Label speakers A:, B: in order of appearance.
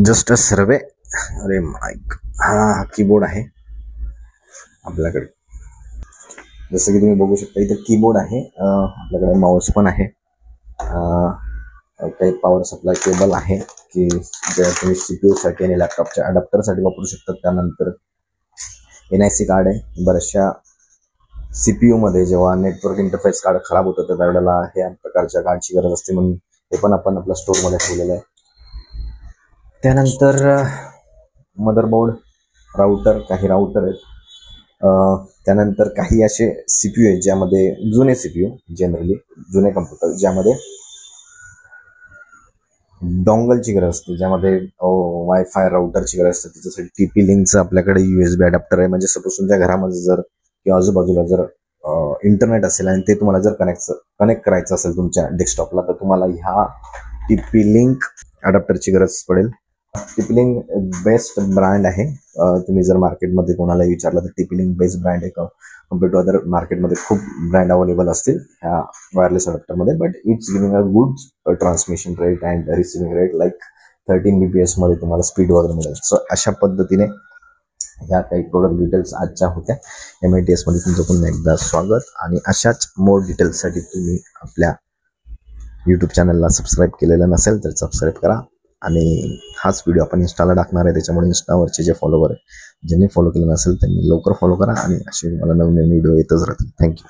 A: Just a सर्वे. अरे mic, हा keyboard आहे आपल्याकडे. जसं की तुम्ही बघू शकता इथं कीबोर्ड आहे, आपल्याकडे माऊस पण आहे, काही पॉवर सप्लाय केबल आहे की जे तुम्ही CPU साठी आणि लॅपटॉपच्या अडॅप्टरसाठी वापरू शकतात. त्यानंतर NIC कार्ड आहे. बऱ्याचशा CPU मध्ये जेव्हा नेटवर्क इंटरफेस कार्ड खराब होतं तर त्यावेळेला ह्या प्रकारच्या कार्डची गरज असते, म्हणून हे पण आपण आपल्या स्टोअरमध्ये ठेवलेलं आहे. त्यानंतर मदरबोर्ड, राऊटर, काही राऊटर आहेत. त्यानंतर काही असे CPU आहेत ज्यामध्ये जुने CPU, जनरली जुने कम्प्युटर ज्यामध्ये डोंगलची गरज असते, ज्यामध्ये वायफाय राऊटरची गरज असते. त्याच्यासाठी TP लिंकचं आपल्याकडे USB अडॅप्टर आहे. म्हणजे सपोज तुमच्या घरामध्ये जर किंवा आजूबाजूला जर इंटरनेट असेल आणि ते तुम्हाला जर कनेक्ट करायचं असेल तुमच्या डेस्कटॉपला, तर तुम्हाला ह्या TP लिंक अडॅप्टरची गरज पडेल. TP लिंक बेस्ट ब्रँड आहे. तुम्ही जर मार्केटमध्ये कोणाला विचारलं तर TP लिंक बेस्ट ब्रँड आहे. कम्पेअर टू अदर मार्केटमध्ये खूप ब्रँड अवेलेबल असतील ह्या वायरलेस अडॅप्टरमध्ये, but it's giving a good transmission rate and receiving rate like 13 BPS मध्ये तुम्हाला स्पीड वगैरे मिळेल. सो अशा पद्धतीने ह्या काही प्रोडक्ट डिटेल्स आजच्या होत्या. MITS मध्ये तुमचं पुन्हा एकदा स्वागत. आणि अशाच मोर डिटेल्ससाठी तुम्ही आपल्या यूट्यूब चॅनलला सबस्क्राईब केलेलं नसेल तर सबस्क्राईब करा. आणि हाच व्हिडिओ आपण इंस्टाला टाकणार आहे, त्याच्यामुळे इंस्टावरचे जे फॉलोवर आहे, ज्यांनी फॉलो केलं नसेल त्यांनी लवकर फॉलो करा. आणि असे मला नवीन व्हिडिओ येतच राहतील. थँक्यू.